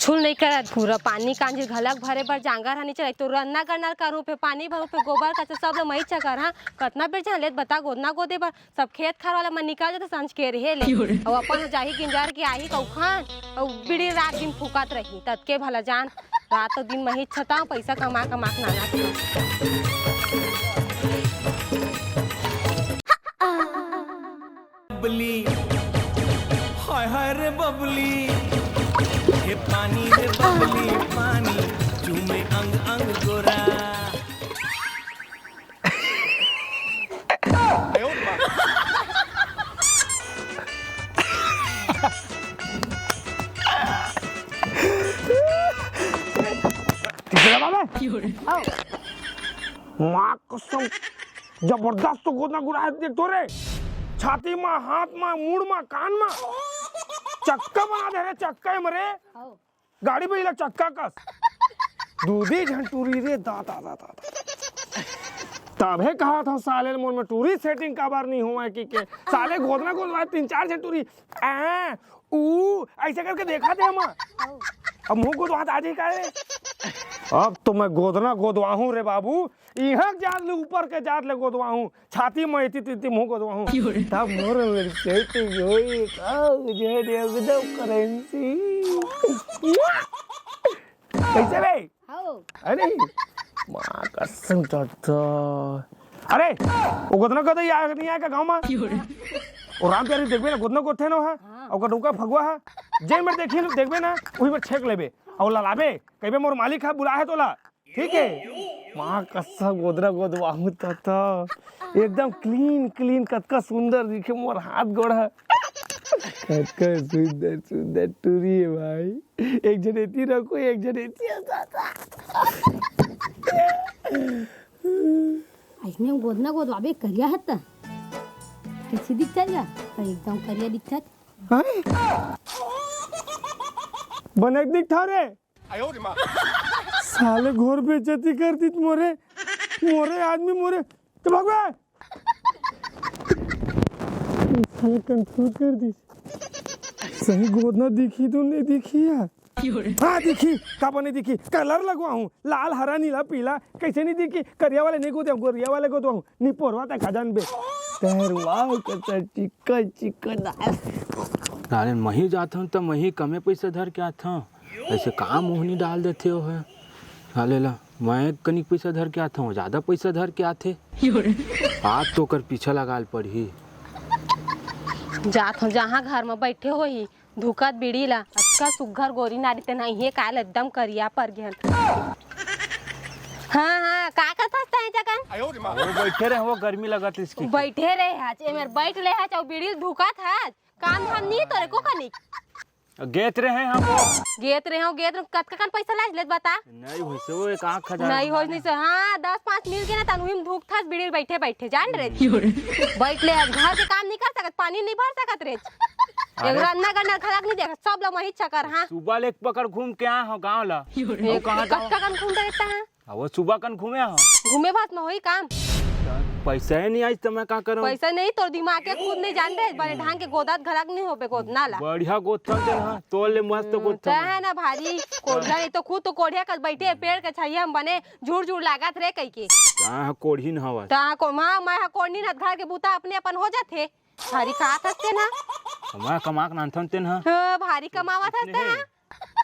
कुछ नहीं करत पूरा पानी कांजी घलक भरे बर जांगर हनी चले तो रन्ना करना करूँ पे पानी भरू पे गोबर का सब लोग मही चकर हाँ कतना बेर जहाँ लेत बता गोदना गोदे बर सब खेत खार वाला मन निकाल जाते सांझ के रहे ले और अपन जाही गिंजार के आई कौखान और बिड़ी रात दिन फूकत रही तद के भला जान रात और दिन मही छता पैसा कमा कमा नाना बबली हाय हाय रे बबली ये पानी रे बबली पानी चूमे अंग अंग गोरा माँ कसम जबरदस्त गोदना गुड़ा देख तो रे छाती में हाथ में मुड़ में कान में चक्का बना दे रे चक्का मरे गाड़ी पे लग चक्का कस दूधी झंटूरी रे दादा दादा तबे कहा था साले मोर में टूरी सेटिंग का बार नहीं हुआ कि के साले गोदना गोदवा 3-4 झंटूरी ऐसे करके देखा थे हम अब मुंह गोदवा आज ही का अब तो मैं गोदना गोदवाहूं रे बाबू यहाँ जात ले ऊपर के जात ले गोदवाहूं छाती में इतनी मुंह गोदवाहूं तब मोर सेटिंग होई जे दे एकदम करेंसी कैसे रे अरे मां कसम तो अरे वो गोदना कदे यार नहीं आएगा गांव में और राम प्यारी देखबे ना गोदना कोथे न है और डोका फगवा है जे मर देखी देखबे ना वही पर छेक लेबे और लाबे कहबे मोर मालिक है बुला है तोला ठीक है मां कसम गोदना गोदवाहू तो एकदम क्लीन क्लीन कतका सुंदर दिखे मोर हाथ गोड़ है कतका सुंदर सुंदर टूरी है भाई एक जनेती रखो एक जनेती ऐसने गोदना गोदवाबे करिया है त कैसी दिखता है एकदम करिया दिखता बनक दिखता रे साले घोर बेइज्जती कर दी मोरे मोरे आदमी मोरे तो भगवा साले कंफ्यूज कर दी सही गोदना दिखी तो नहीं दिखी यार हाँ दिखी का बने दिखी कलर लगवाऊं लाल हरा नीला पीला कैसे नहीं दिखी करिया वाले नहीं गोदे गोरिया वाले गोदवाऊं नहीं पोरवा तक खजान बे वाह कच्चा चिकन चिकन नाले मही जाता हूँ तो मही कमे पैसा धर के आता हूँ ऐसे काम मोहनी डाल देते हो है हाले ला मैं कनिक पैसा धर के आता हूँ ज्यादा पैसा धर के आते आज तो कर पीछा लगाल पड़ी जात हो जहाँ घर में बैठे हो ही धुकत बीड़ी ला अच्छा सुघर गोरी नारी ते नहीं है काल एकदम करिया पर गहन हाँ हाँ का करता है जगन वो बैठे रहे वो गर्मी लगत इसकी बैठे रहे आज ए मेर बैठ ले आज और बीड़ी धुकत है काम हम नहीं तोरे को कनिक गेत रहे हम गेत रहे हो गेत कतका कन पैसा लाज लेत बता नहीं हुई से वो एक आंख खजा नहीं हो नहीं से हाँ 10-5 मिल के ना तनुहिम धूप था बीड़ी बैठे बैठे जान रे बैठ ले घर के काम नहीं कर सकत पानी नहीं भर सकत रे एक रन्ना करना खराब नहीं देखा सब लोग वही चक्कर हाँ सुबह ले पकड़ घूम के आए हो गाँव ला कतका कन घूमते रहता है वो सुबह कन घूमे हो घूमे भात में वही काम पैसा ही नहीं आज तो मैं क्या करूँ पैसा नहीं तो दिमाग के खुद नहीं जान रहे बड़े ढंग के गोदात घराक नहीं हो पे गोदना ला बढ़िया गोथन दे हां तोल ले मस्त गोथन है ना भारी कोढ़ा नहीं तो खुद तो कोढ़िया कल बैठे पेड़ के छाइया हम बने झूर झूर लागत रे कई के हां कोढ़ी न हवा ता को मां मैं कोढ़नी न घर के बूता अपने अपन हो जाते भारी खात हस्ते ना मैं कमाक नानथन तेन हां भारी कमावत हस्ते हां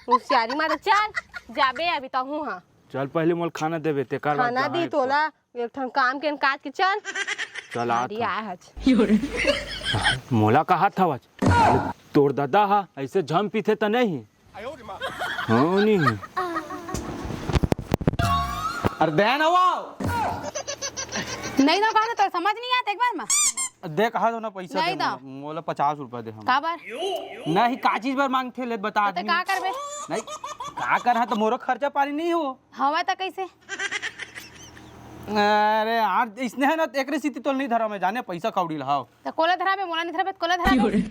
होशियारी मार चल जाबे अभी तो हूं हां चल पहले मोल खाना देबे ते कर खाना दी तोला एक ठन काम के काट के चल चल आ आज मोला कहा था आज तोर दादा हा ऐसे झम पीते त नहीं हां नहीं अरे बहन हवा नहीं दो कहा तो समझ नहीं आता एक बार में दे कहा दो ना पैसा नहीं दे मोला 50 रुपया दे हम का बार नहीं का चीज बार मांगथे ले बता तो का करबे नहीं का कर तो मोरो खर्चा पानी नहीं हो हवा तो कैसे अरे यार इसने है ना एक स्थिति तो नहीं धरा मैं जाने पैसा कौड़ी लाओ तो कोला धरा में मोला नहीं धरा कोला धरा में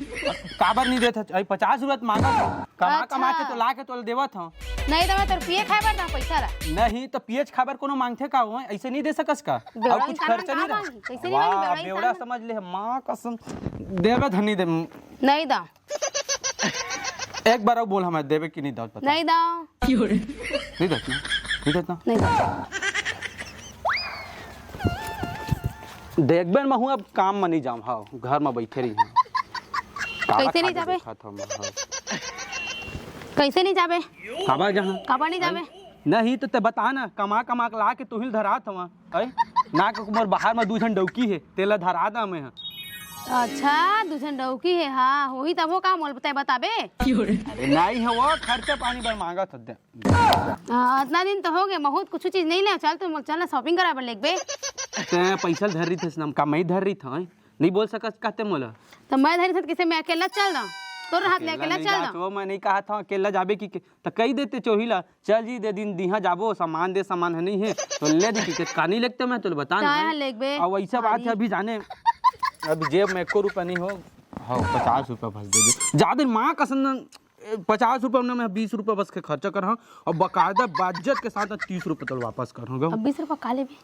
काबर नहीं देत 50 रुपया मांगा था कमा कमा के तो ला के तो देवत हूं नहीं तो मैं तो पिए खाए बर ना पैसा ला नहीं तो पीएच खाबर कोनो मांगथे का हो ऐसे नहीं दे सकस का और कुछ खर्चा नहीं रहा कैसे नहीं मांगी बेवड़ा समझ ले मां कसम देगा धनी दे नहीं दा एक बार और बोल हमें देवे कि नहीं दो पता नहीं दाओ नहीं देना नहीं दाओ देख बेन मैं हूँ अब काम में नहीं जाऊँ हाँ घर में बैठे रही हूँ कैसे नहीं जाबे कैसे नहीं जाबे काबा जहाँ काबा नहीं जाबे नहीं तो ते बता ना कमा कमा के ला के तू ही धरा था ना के कुमार बाहर में 2 जन डौकी है तेला धरा दा मैं अच्छा दूसरे डौकी है हाँ वही तब वो काम बोल बताबे अरे नहीं है वो खर्चा पानी पर मांगा था दे इतना दिन तो हो गए बहुत कुछ चीज नहीं ले चल तुम चल ना शॉपिंग करा लेक बे ते पैसा धर रही थी का मैं धर रही था नहीं बोल सकत कहते मोला तो मैं धरी किसे मैं अकेला चल रहा तो हाथ ले अकेला चल रहा वो मैं नहीं कहा था अकेला जाबे की तो कही देते चोहिला चल जी दे दिन दिहा जाबो सामान दे सामान है नहीं है तो ले दी टिकट कहानी लगता मैं तो बता चाहे लेक बे और वैसा बात है अभी जाने अभी जेब में 1 रुपया नहीं हो हाँ 50 रुपया फंस दे दे ज्यादा माँ कसम 50 रुपये में मैं 20 रुपये बस के खर्चा कर रहा हूँ और बाकायदा बाज्यत के साथ 30 रुपये तो वापस कर रहा हूँ अब 20 रुपया काले भी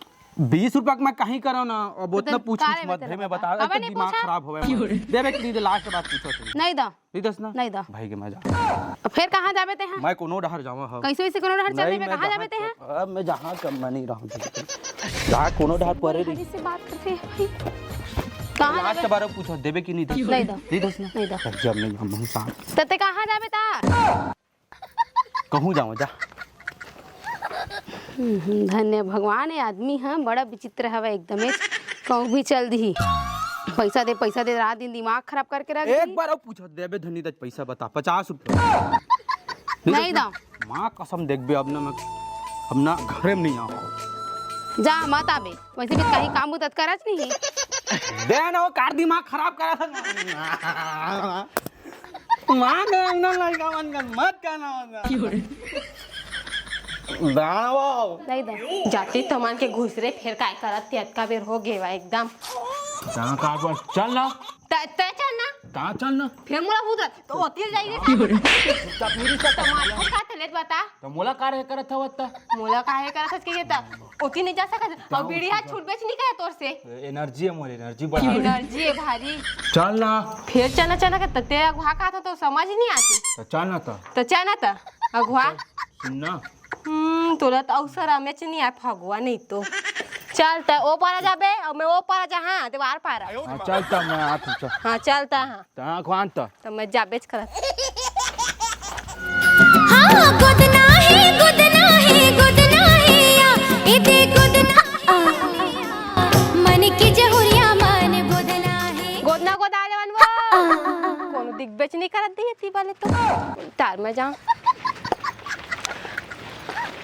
20 रुपया मैं कहीं करो ना और उतना पूछ मत भाई मैं बता रहा नहीं दिमाग पूछा? खराब हो देवे कि नहीं लास्ट बात पूछो तुम नहीं दा नहीं दस ना नहीं दा भाई के मैं जा फिर कहाँ जाबे ते हैं मैं कोनो डहर जाऊँ हाँ कैसे वैसे कोनो डहर चलने नहीं, में मैं कहाँ जाबे ते हैं अब मैं जहाँ कम मैं नहीं रहूँ जहाँ कोनो डहर परे रही से बात करते हैं भाई कहाँ लास्ट जाबे बार पूछो देवे कि नहीं दस नहीं दा नहीं दस ना नहीं दा जब नहीं हम साथ तते कहाँ जाबे ता कहूँ जाऊँ जा धन्य भगवान है आदमी है बड़ा विचित्र है एकदम कहूँ भी चल दी पैसा दे रात दिन दिमाग खराब करके रख एक बार और पूछो देवे धनी दस पैसा बता 50 रुपये नहीं दा माँ कसम देख बे अब ना मैं अब ना घरे में नहीं आऊँ जा मत आबे वैसे भी कहीं काम उतत करत नहीं दे ना वो कार दिमाग खराब करा था माँ का ना लड़का मन कर मत कहना दानव नहीं दा जाती तो मान के घुसरे फिर काय करत तियत बेर हो गेवा एकदम जहाँ का बस चल ना तय चल ना कहाँ चल ना फिर मोला भूत तो होती जाई रे मेरी टमाटर का तलेत बता तो मोला का रहे करत हवत ता मोला काहे करत के गेता ओती नहीं जा सकत और बीड़ी हाथ छूट बेच नहीं करे तोर से एनर्जी है मोरे एनर्जी बढ़ा एनर्जी है भारी चल ना फिर चना चना का तते अगवा का था तो समझ नहीं आती तो चल ना तो चना था अगवा सुन ना तोला तो अवसर हमें नहीं आ फगवा नहीं तो चलता ओ पारा जाबे और मैं ओ पारा जा हाँ ते वार पारा हाँ चलता मैं आत चल हाँ चलता हाँ तहाँ खानता तो मैं जाबेच करत हाँ गुदना है या इते गुदना मन की जहुरिया मन गुदना है गोदना गोदाले बनवा कोनो दिग्बेच नहीं करत दी थी वाले तो तार में जाऊं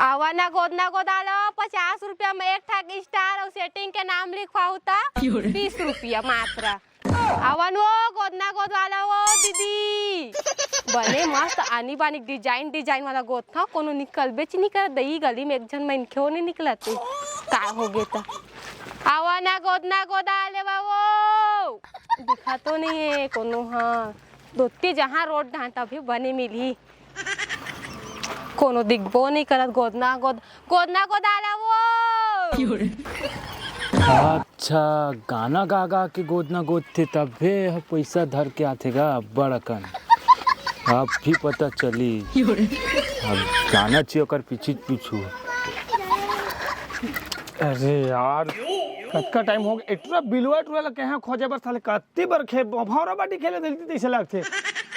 आवाना गोदना गोदालो 50 रुपया में एक ठाक स्टार और सेटिंग के नाम लिखवाऊ था 20 रुपया मात्र आवन वो गोदना गोदवाला वो दीदी बने मस्त आनी बानी डिजाइन वाला गोद था कोनो निकल बेच नहीं कर दई गली में एक जन में क्यों नहीं निकलते का हो गया था आवाना गोदना गोदाले वो दिखा तो नहीं है कोनो हाँ दोती जहाँ रोड ढांटा भी बने मिली कोनो दिखबो नहीं करत गोदना गोदाला वो अच्छा गाना गा गा के गोदना गोदते तबे पैसा धर के आतेगा बड़कन अब भी पता चली अब जाना चाहिए ओकर पीछू अरे यार कतका टाइम हो गया इतना बिलवा टुला लगे हैं खोजे बस थाले कत्ती बर खे भौरा बाटी खेले देखती तैसे लगते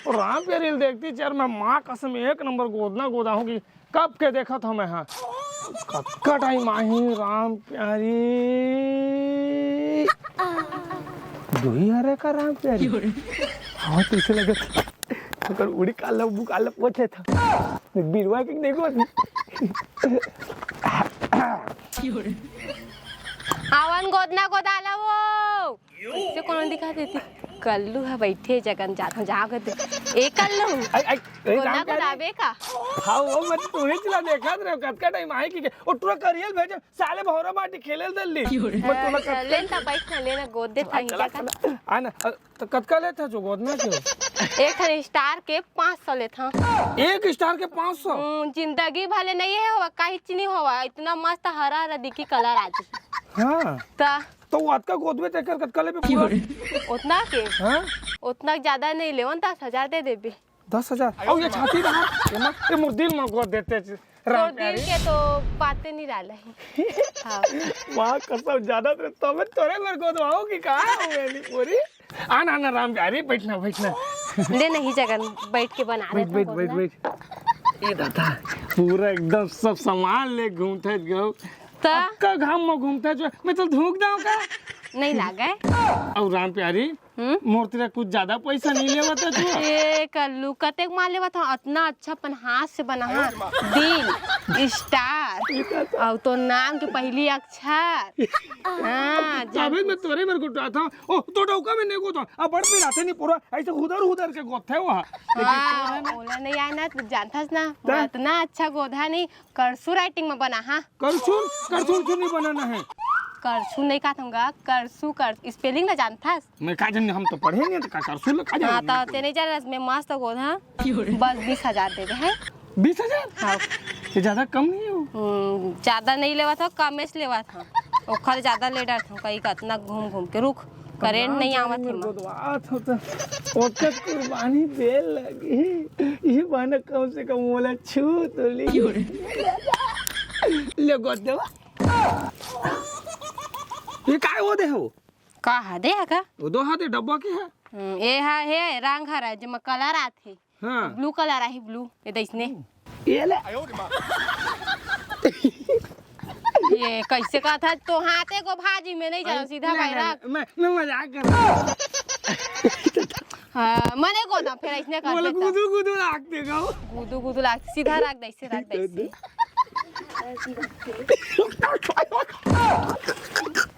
और राम प्यारी देखती चार मैं माँ कसम 1 नंबर गोदना गोदा हूँ कि कब के देखा था मैं हाँ कतका टाइम आई राम प्यारी दुही हरे का राम प्यारी हाँ तैसे लगे अगर उड़ी काला बुकाला पोछे था बिलवा की देखो आवन गोदना गोदाला वो इससे कौन दिखा देती कल्लू है बैठे जगन जाता जाओगे एक कल्लू गोदना गोदाबे का हाँ वो मैं तू ही चला देखा रे कतका टाइम आई की और तू करियल भेज साले भौरा बाटी खेलेल दल्ली मैं तोला लेन ता बैठ लेना गोद दे था चला चला आना तो कतका ले था जो गोदना के एक स्टार के 500 ले था 1 स्टार के 500 जिंदगी भले नहीं है होवा काहे नहीं होवा इतना मस्त हरा हरा दिखी कलर आज हाँ ता तो वो का गोदवे तेकर कतका ले पे पूरा उतना के हाँ उतना ज्यादा नहीं लेवन 10,000 दे देबे 10,000 और ये छाती रहा ये मोर दिल में गोद देते तो दिल के तो बातें नहीं डाला है। हाँ माँ कसम ज्यादा तबे तोरे मेरे को तो आओ कि कहाँ हो गई पूरी आना आना राम प्यारी बैठना बैठना ले नहीं जगन बैठ के बना बैठ बैठ बैठ बैठ ये दादा पूरा एकदम सब सामान ले घूमते गो तो का घाम में घूमते जो मैं तो धूक जाऊं का नहीं लागा है। और राम प्यारी मोर तेरा कुछ ज्यादा पैसा नहीं लेवा था तू ए कल्लू कतेक मार लेवा था इतना अच्छा अपन हाथ से बना दिल स्टार और तो नाम के पहली अक्षर हाँ जावेद मैं तोरे मेरे को था ओ तो डौका में नहीं को तो अब बड़ पे आते नहीं पूरा ऐसे उधर के गोथे वहां हाँ बोला नहीं आया ना तो जानता ना इतना अच्छा गोधा नहीं करसू राइटिंग में बना हाँ करसून क्यों नहीं बनाना है करसू नहीं कहा था करसू कर स्पेलिंग ना जानता मैं का जाने हम तो पढ़े नहीं तो का करसून का हाँ जाने तो तेरे जा मैं मस्त गोधा बस 20,000 दे दे है 20,000 हाँ ये ज्यादा कम नहीं हो ज्यादा नहीं लेवा था कमेस लेवा था ओखर ज्यादा ले डर था कहीं का इतना घूम घूम के रुक करेंट नहीं आवत है बात होता ओके कुर्बानी दे लगी ये बना कम से कम मोला छू तो ले गोद देवा ये काय हो दे हो का दे है का वो दो हाथे डब्बा के है ये है रंग हरा है जिसमें कलर आते हां ब्लू कलर आहे ब्लू ये देखने ये ले ये कैसे का था तो हाथे को भाजी में नहीं जाओ सीधा बाहर मैं मजाक कर रहा हां मने को ना फिर इसने कर देता गुदू रख देगा गुदू लाग सीधा रख दे इसे रख दे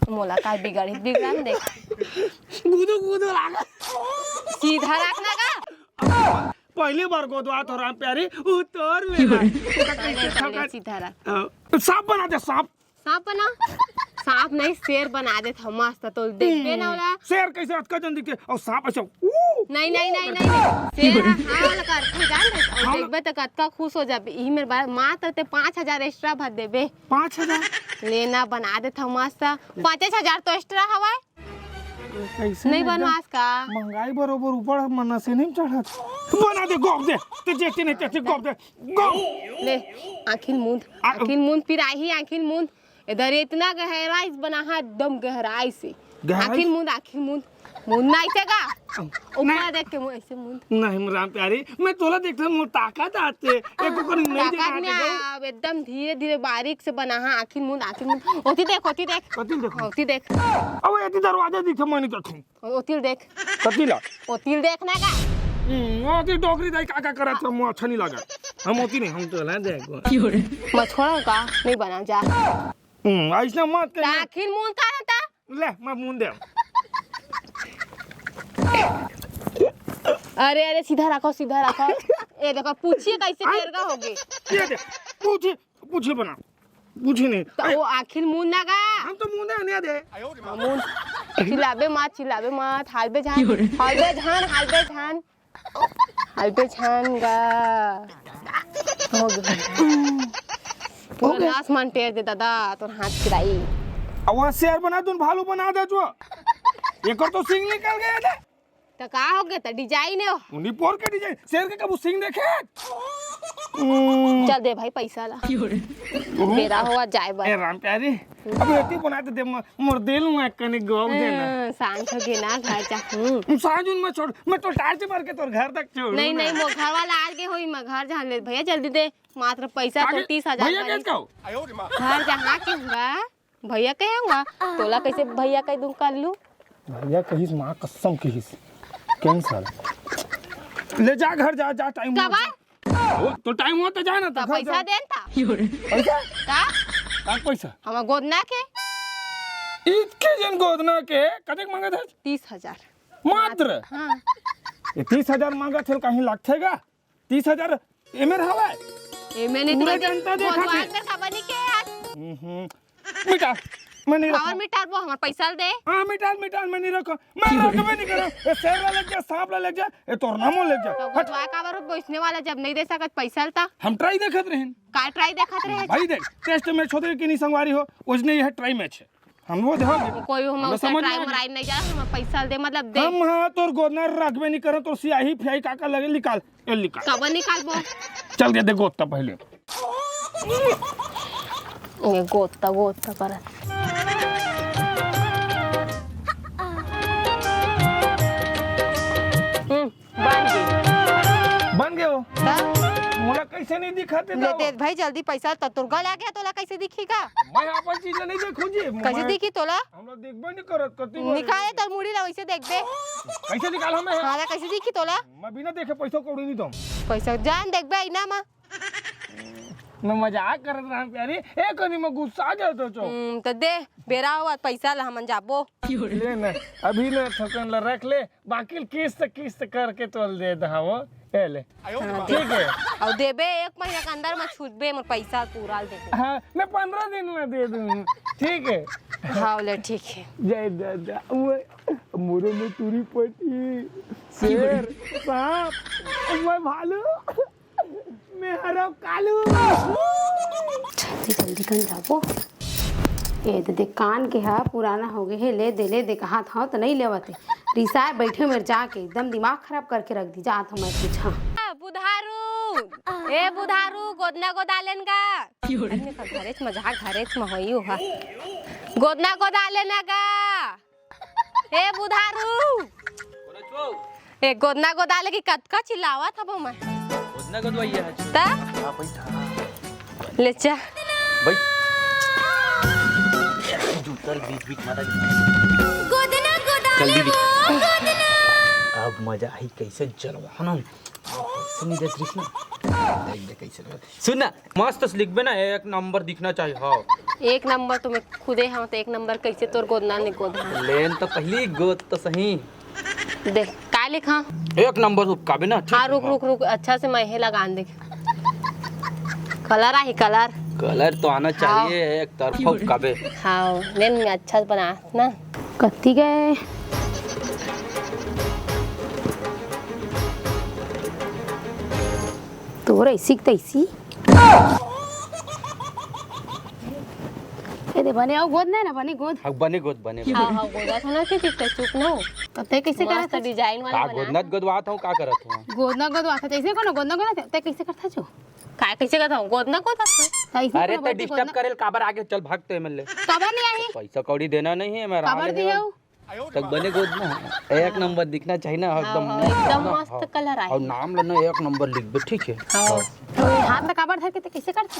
मोला का बिगड़ा देख गुदू रख सीधा रखना का पहली बार को दुआ तो राम प्यारी उतर मेरा सीधा रख सांप बना दे सांप बना सांप नहीं शेर बना दे था मस्त तो देखबे ना वाला शेर कैसे अटका जन दिखे और सांप ऐसा नहीं शेर हाल करते जान और देखबे तो कतका खुश हो जाबे ई मेरे बात मां तो 5,000 एक्स्ट्रा भर देबे 5,000 लेना बना दे था मस्त 5,000 तो एक्स्ट्रा हवा कैसे नहीं बनवास का महंगाई बरोबर ऊपर मना से नहीं चढ़ा बना दे गोप दे ते जेती नहीं तेती गोप दे गोप ले आखिर मुंद फिर आई आखिर मुंद इधर इतना गहराई बना है एकदम गहराई से आखिर मुंद नहीं थे का ऊपर देख के ऐसे मुंद नहीं राम प्यारी मैं तोला देखता हूं ताकत आते एक को नहीं ताकत में अब एकदम धीरे धीरे बारीक से बना है आखिर मुंद ओती देख कति देख अब ये दरवाजा दिख मन कठू ओती देख कतिला ओती देखना का ओती डोकरी दाई का करत हम अच्छा नहीं लगा हम ओती नहीं हम तो ला देख मैं छोड़ा का नहीं बना जा ऐसा मत कर आखिर मुंद का था ले मैं मुंह दे अरे सीधा रखो ये देखो पूछिए कैसे देर का होगे ये दे पूछे बना पूछे नहीं तो वो आखिर मुंह ना का हम तो मुंह दे नहीं दे मुंह चिल्लाबे मत हालबे झान गा हो गया पूरा आसमान टेर दे दादा तो हाथ खिलाई अब शेर बना दूं भालू बना दे जो एक और तो सिंग निकल गया था तो का हो गया तो डिजाइन है उन्हीं पोर के डिजाइन शेर के कब सिंग देखे चल दे भाई पैसा ला मेरा हुआ जाए बस ए राम प्यारी अब एती बना दे मोर दिल में कने गौ देना सांझ हो गए ना घर जा साजुन में छोड़ मैं तो टायर से मार के तोर घर तक छोड़ नहीं वो घर वाला आज के होई मैं घर जा ले भैया जल्दी दे मात्र पैसा तो 30,000 भैया कैसे कहो घर जहाँ के हुआ भैया कहे होगा तोला कैसे भैया कह दूं कर लूं भैया कहिस मां कसम कहिस कैंसल ले जा घर जा टाइम तो टाइम हो तो जा ना तो पैसा देता पैसा का पैसा हम गोदना के इतके जन गोदना के कतेक मांगा था 30,000 मात्र हां ये 30,000 मांगा थे कहीं लगथेगा 30,000 एमेर हवा ए मैंने पूरा जनता देखा भगवान में खबर नहीं के यार मिटा मैं नहीं और मिटार वो हमार पैसा दे हां मिटाल मैं नहीं रखो मैं नहीं करो ये शेर वाला लग जा सांप वाला लग जा ये तोर नामो लग जा तो गोदवा का बार बेचने वाला जब नहीं दे सकत पैसा ता हम ट्राई देखत रहन का ट्राई देखत रहे भाई देख टेस्ट मैच होते कि नहीं संगवारी हो उसने यह ट्राई मैच है हम वो देखो कोई हम हमें उसका समझ में ट्राई आ मराई नहीं जा हम पैसा दे मतलब दे हम हाँ तोर गोदना रखबे नहीं करे तो सियाही फियाही काका लगे निकाल ये निकाल कब निकालबो चल के दे गोदता पहले ये गोता कर बन गए हो मोला कैसे नहीं दिखाते ले दे भाई जल्दी पैसा तो तोर गल आ गया तोला कैसे दिखेगा मैं अपन चीज नहीं देखू जी कैसे दिखी तोला हम लोग देखबे नहीं करत कति निकाले तोर मुड़ी ला वैसे देख दे कैसे निकाल हमें हां कैसे दिखी तोला मैं बिना देखे पैसा कौड़ी नहीं तुम पैसा जान देख बे ना मा मैं मजाक कर रहा हूं प्यारी ए कोनी में गुस्सा आ जातो छो तो दे बेरा हुआ पैसा ला हमन जाबो ले ना अभी ना थकन ला रख ले बाकी किस्त करके तोल दे दहावो ए ले ठीक है और देबे 1 महीना के अंदर में छूटबे मोर पैसा पूरा दे हां मैं 15 दिन में दे दूं ठीक है हां ले ठीक है जय दादा वो मोरे में तुरी पटी शेर सांप मैं भालू मैं हरा कालू जल्दी कर जाबो ये दे कान के हा पुराना हो गए है ले दे कहा था तो नहीं लेवते रिसाए बैठे मेरे जाके एकदम दिमाग खराब करके रख दी जात हम पूछा बुधारू ए बुधारू गोदना गोदालेन का घरेच मजाक घरेच में होई हा गोदना गोदालेन का ए बुधारू ए गोदना गोदाले की कतका चिल्लावा था मैं गोदना गोदवाई है ता हां बैठा ले जा भाई जूतर बीच मारा गोदना गोदाले वो गोदना अब मजा आई कैसे जलवाना सुनी दे कृष्णा देख दे कैसे सुन ना मस्त लिखबे ना 1 नंबर दिखना चाहिए हां 1 नंबर तुम्हें खुदे हम तो 1 नंबर कैसे तोर गोदना ने गोदना लेन तो पहली गोद तो सही देख का लिखा 1 नंबर उपकाबे ना हाँ रुक अच्छा से मैं हे लगा दे कलर आई कलर कलर तो आना चाहिए एक तरफा उपकाबे हाँ लेन में अच्छा से बना ना कत्ती गए तोर ऐसी तैसी ए दे बने आओ गोद ना बने गोद हक बने गोद बने हाँ गोदा था ना कि चुप ना हो तब ते कैसे मस्त करत डिजाइन का वाला बना गोदनत गोदवात हूं का करत हूं गोदना गोदवा था ऐसे कोनो गोदना गोदना ते कैसे करता जो काय कैसे करता हूँ गोदना गोदा था ऐसे अरे तो डिस्टर्ब करेल काबर आगे चल भागते मिल कबर नहीं आई पैसा कौड़ी देना नहीं है मैं कबर दियो तक बने गोदना 1 नंबर दिखना चाहिए ना एकदम एकदम मस्त कलर और आई नाम लेना 1 नंबर लिख दे ठीक है हाँ तो हाथ में कबर धर के ते कैसे करता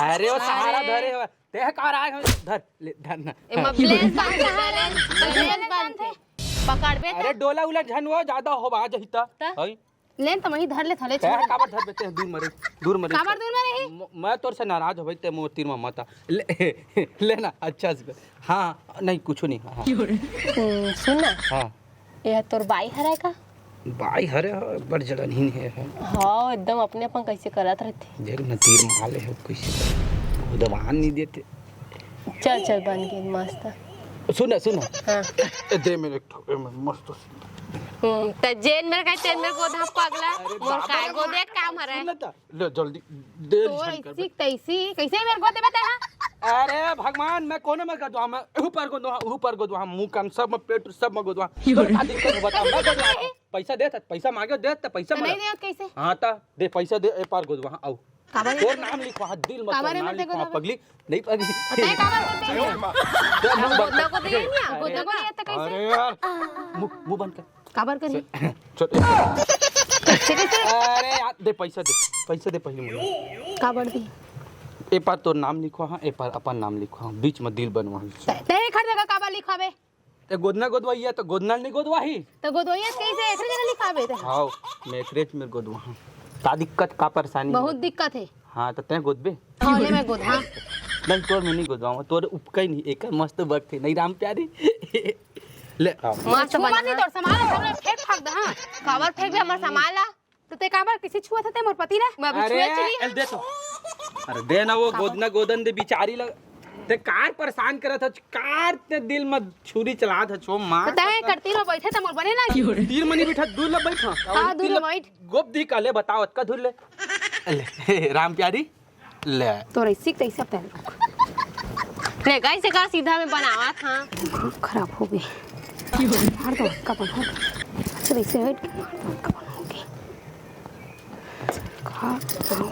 अरे वो सहारा धरे हो ते कार आए धर ले धर ना एमा ब्लेस बांध थे पकड़बे अरे डोला उला झनवा ज्यादा होबा जहिता हई लेन तो वही धर ले थले ते काबर धर बेते दूर मरे कबर दूर में रही मैं तोर से नाराज होबै ते मोर तीर में मता लेना अच्छा से हां नहीं कुछ नहीं हां सुन ना हां यह तोर बाई हराय का भाई हरे बड़ जड़न ही है हाँ एकदम अपने अपन कैसे करत रहते देख न तीर माले है कैसे दबान नहीं देते चल बन गई मस्त सुन हाँ दे मेरे ठोके में मस्त त जेन मेरे का तेन मेरे को धा पगला मोर काय गो देख काम हरे ले जल्दी दे तो ऐसी तैसी कैसे मेरे को देबे ते अरे भगवान मैं कोने में गदवा मैं ऊपर गदवा मुंह कान सब में पेट सब में गदवा का दिक्कत बता मैं गदवा पैसा दे पैसा मांगे दे त पैसा नहीं दे कैसे हां ता दे पैसा दे ए पार गदवा आओ काबर तोर नाम लिखवा हाथ दिल मत नाम लिखवा पगली नहीं पगली ते काबर गोदना को दे ना गोदना को ये तो कैसे अरे यार मुंह बंद कर काबर करी अरे यार दे पैसा दे पहले मुझे काबर दी ए पर तो नाम लिखवा हां ए पर अपन नाम लिखवा बीच में दिल बनवा ते खड़ जगह काबर लिखावे ते गोदना गोदवाइया तो गोदना नहीं गोदवाही तो गोदोइया कैसे एकरे जगह लिखावे ते हां मैं एकरेज में गोदवा का दिक्कत का परेशानी बहुत दिक्कत है हां तो ते गोदबे हौले में गोद हां नहीं तोर में नहीं गोदवा तोर उपकई नहीं एक मस्त वक्त है नहीं राम प्यारी ले आओ मस्त छुआ बना नहीं तोर सामान हमने फेंक फाक द हां काबर फेंक दे हमर सामान ला तो ते काबर किसी छुआ था ते मोर पति रे मैं अभी छुए चली दे तो अरे दे ना वो गोदना गोदन दे बिचारी लग ते कार परेशान करत है कार ते दिल में छुरी चला था छो मार तो ते करती रो बैठे त मोर बने ना तीर मनी बिठा दूर ले बैठा हां दूर ले बैठ गोप दी काले बताओ अतका दूर ले राम प्यारी ले तोर ऐसी तैसे पहन ले गई से का सीधा में बनावा था। खराब हो गई। मार दो उसका बन हो गई। अच्छा इसे हट के मार दो उसका बन हो गई। खा दो।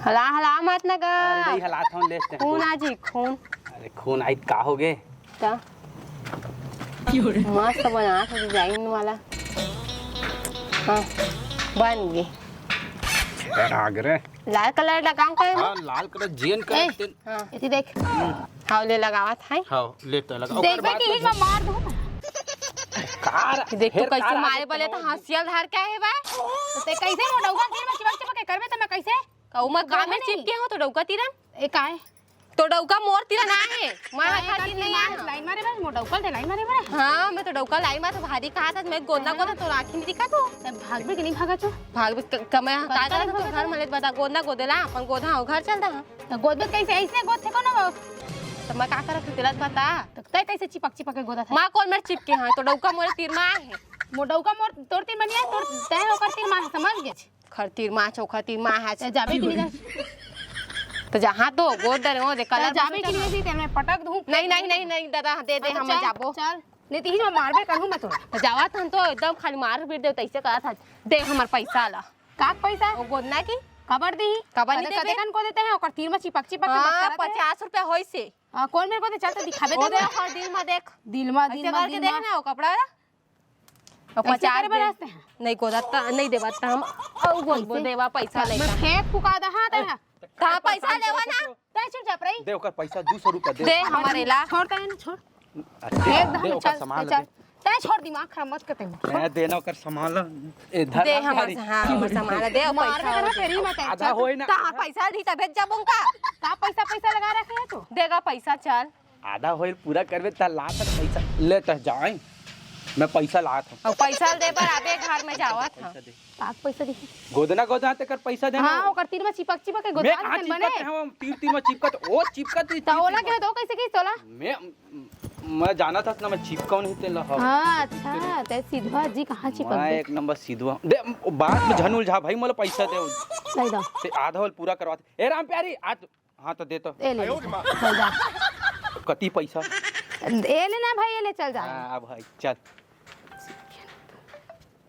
हला हला मत न गा। अरे नहीं हलात हूं लेते हैं। खून आजी खून। अरे खून आई का हो गए? क्या मस्त बना था डिजाइन वाला। हाँ बन गई। आगरे लाल कलर लगाऊं का हां लाल कलर जेन का हाँ इति देख। हाउ ले लगावत है। हां लेते लगा देख बे कि हिजमा मार दो। कार देख तू कैसे मारे बोले तो हंसियल धार क्या है बा। तो ते कैसे मोडौगा फिर मैं चिपक चिपक के करबे त मैं कैसे? कहू मैं गाँव में चिपके हो तो डौका तीरन ए काहे? तो डौका मोर तीरन आहे मारा खातिर नहीं है। लाइन मारे बस मोडौकल दे लाइन मारे बस। हाँ मैं तो डौका लाई मार तो भारी कहा था मैं गोदना गोदा तो आँखी में दिखा तो भाग भी कि नहीं भागा छो? भाग भी कमे का करा तो घर में ले बता गोदना गोदेला अपन गोदा हो घर चलता हां तो गोद में कैसे ऐसे गोद थे कोनो? तो मैं का करा तेरा बता तो तय कैसे चिपक चिपक के गोदा था? मां कौन मेरे चिपके हां तो डौका मोरे तीर में आहे मोडौका मोर तोर तीर बनिया तोर तय होकर तीर मार समझ गे छ। खर तीर मां चौखा तीर मां है ते जाबे कि नहीं जा? तो जहां तो गोद दे हो दे कलर जाबे कि नहीं तेरे में पटक दूं? नहीं नहीं नहीं नहीं दादा दे दे हम जाबो चल नहीं तो हिजमा मारबे करहूं मैं तोरा। तो जावा था तो एकदम खाली मार पीट दे तैसे कहा था दे हमार पैसा ला का पैसा ओ गोदना की कबर दी कबर नहीं कदे देबे? कन को देते हैं ओकर तीर में चिपक चिपक के हां बस करत है। 50 रुपया होई से कौन मेरे को दे चल तो दिखाबे ओ तो दे हर दिल में देख दिल में ऐसे करके देख ना ओ कपड़ा और 50 बरसते हैं। नहीं गोदा नहीं देवा त हम औ गोद देवा पैसा मैं लेगा फेंक फुका दा हां तेरा ता पैसा लेवा ना तय छुट जा रही दे ओकर पैसा 200 रुपया दे। दे हमारे ला छोड़ तय छोड़ अच्छा, एक दे दम ओकर चल सामान चल दे। तय छोड़ दिमाग खराब मत करते मैं देना ओकर सामान ए धर दे हमारे हां हमारे सामान दे और मार पैसा कर तेरी मत आधा होई ना ता पैसा दी तबे जाबूं का का पैसा पैसा लगा रखे है तू देगा पैसा चल आधा होई पूरा करबे त ला तर पैसा ले त जाए मैं पैसा ला था और पैसा दे पर आबे घर में जावा था का पैसा दी गोदना गोदा ते कर पैसा देना हां ओकर तीर में चिपक चिपक के मैं गोदा कहां के बने चिपकत हम तीर तीर में चिपकत ओ चिपकत ही तो ओला के दो कैसे की तोला मैं जाना था ना मैं चिपकाऊ नहीं ते लहा हां अच्छा ते सिद्धवा जी कहां चिपक मैं गए एक नंबर सीधवा दे बात में झन उलझा भाई मोला पैसा दे नहीं दो से आधा होल पूरा करवा दे। ए राम प्यारी आज हां तो दे तो ए ले चल जा कति पैसा ए ले ना भाई ए ले चल जा हां भाई चल